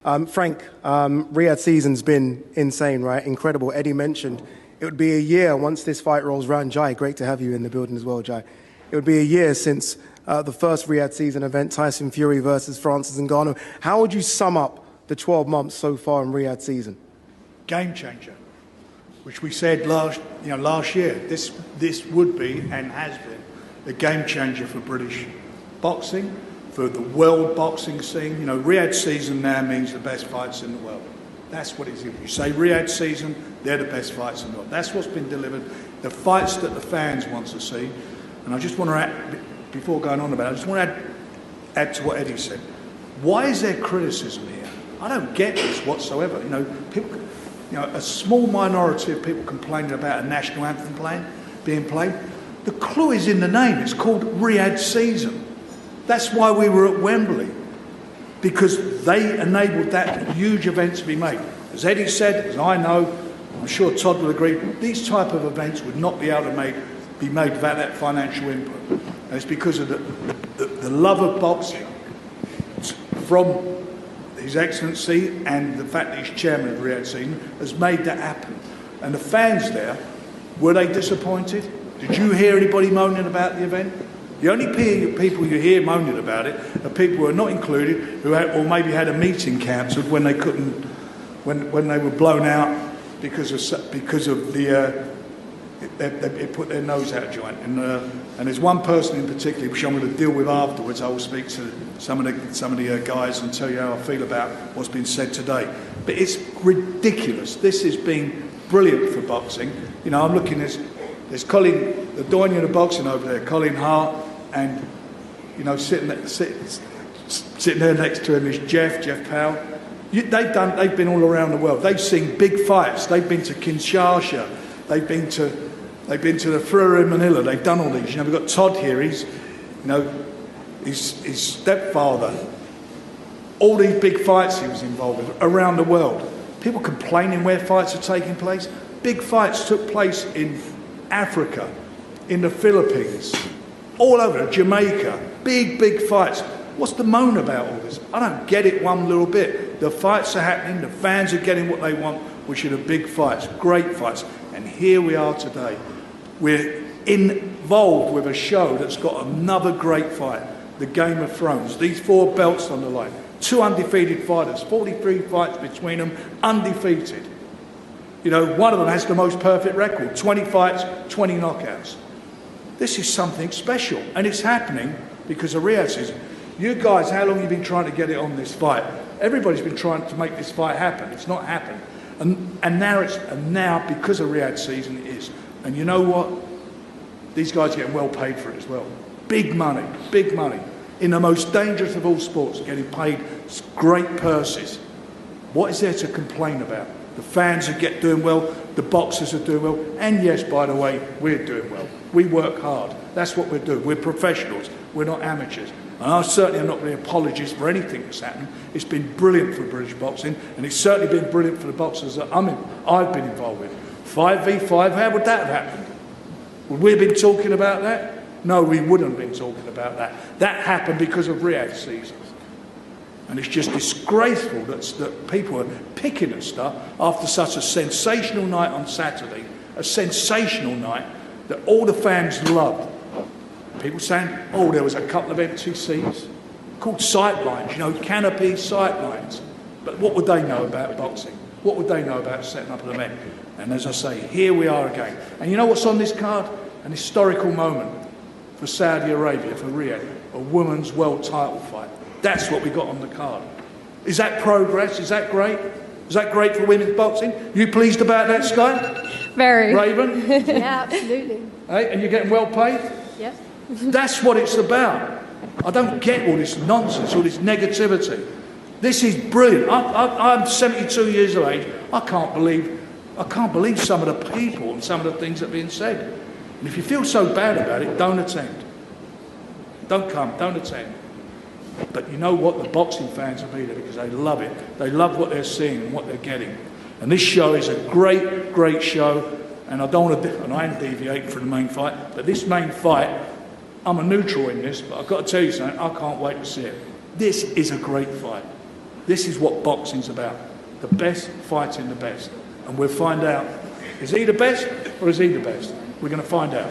Frank, Riyadh season's been insane, right? Incredible. Eddie mentioned it would be a year once this fight rolls around. Jai, great to have you in the building as well, Jai. It would be a year since the first Riyadh season event, Tyson Fury versus Francis Ngannou. How would you sum up the 12 months so far in Riyadh season? Game changer, which we said last year. This would be and has been a game changer for British boxing, for the world boxing scene. You know, Riyadh season now means the best fights in the world. That's what it is. If you say Riyadh season, they're the best fights in the world. That's what's been delivered. The fights that the fans want to see. And I just want to add, before going on about it, I just want to add to what Eddie said. Why is there criticism here? I don't get this whatsoever. You know, people, a small minority of people complaining about a national anthem being played. The clue is in the name. It's called Riyadh season. That's why we were at Wembley, because they enabled that huge event to be made. As Eddie said, as I know, I'm sure Todd will agree, these type of events would not be able to be made without that financial input. And it's because of the love of boxing from His Excellency and the fact that he's chairman of Riyadh season has made that happen. And the fans there, were they disappointed? Did you hear anybody moaning about the event? The only people you hear moaning about it are people who are not included, who had, or maybe had a meeting cancelled when they couldn't, when they were blown out because of the they put their nose out of joint. And there's one person in particular which I'm going to deal with afterwards. I will speak to some of the guys and tell you how I feel about what's been said today. But it's ridiculous. This has been brilliant for boxing. You know, I'm looking at there's Colin, the doyen of boxing over there, Colin Hearn. And, you know, sitting there next to him is Jeff Powell. They've been all around the world. They've seen big fights. They've been to Kinshasa. They've been to the Fleur in Manila. They've done all these. You know, we've got Todd here. He's, you know, his stepfather. All these big fights he was involved with around the world. People complaining where fights are taking place. Big fights took place in Africa, in the Philippines, all over, Jamaica, big fights. What's the moan about all this? I don't get it one little bit. The fights are happening, the fans are getting what they want, which are the big fights, great fights. And here we are today. We're involved with a show that's got another great fight, the Game of Thrones. These 4 belts on the line, 2 undefeated fighters, 43 fights between them, undefeated. You know, one of them has the most perfect record, 20 fights, 20 knockouts. This is something special, and it's happening because of Riyadh season. You guys, how long have you been trying to get it on this fight? Everybody's been trying to make this fight happen. It's not happened. And now because of Riyadh season it is. And you know what? These guys are getting well paid for it as well. Big money, big money. In the most dangerous of all sports, getting paid great purses. What is there to complain about? The fans are doing well, the boxers are doing well, and yes, by the way, we're doing well. We work hard. That's what we're doing. We're professionals. We're not amateurs. And I certainly am not going to apologise for anything that's happened. It's been brilliant for British boxing, and it's certainly been brilliant for the boxers that I've been involved with. 5v5, how would that have happened? Would we have been talking about that? No, we wouldn't have been talking about that. That happened because of Riyadh season. And it's just disgraceful that people are picking at stuff after such a sensational night on Saturday, a sensational night that all the fans loved. People saying, oh, there was a couple of empty seats, called sightlines, you know, canopy sightlines. But what would they know about boxing? What would they know about setting up an event? And as I say, here we are again. And you know what's on this card? An historical moment for Saudi Arabia, for Riyadh, a women's world title fight. That's what we got on the card. Is that progress? Is that great? Is that great for women's boxing? You pleased about that, Sky? Very. Raven? Yeah, absolutely. Hey, and you're getting well paid? Yes. That's what it's about. I don't get all this nonsense, all this negativity. This is brilliant. I'm 72 years of age. I can't believe some of the people and some of the things that are being said. And if you feel so bad about it, don't attend. Don't come, don't attend. But you know what? The boxing fans will be there because they love it. They love what they're seeing and what they're getting. And this show is a great show. And I don't want to, and I am deviating from the main fight. But this main fight, I'm a neutral in this, but I've got to tell you something. I can't wait to see it. This is a great fight. This is what boxing's about. The best fighting the best. And we'll find out, is he the best or is he the best? We're going to find out.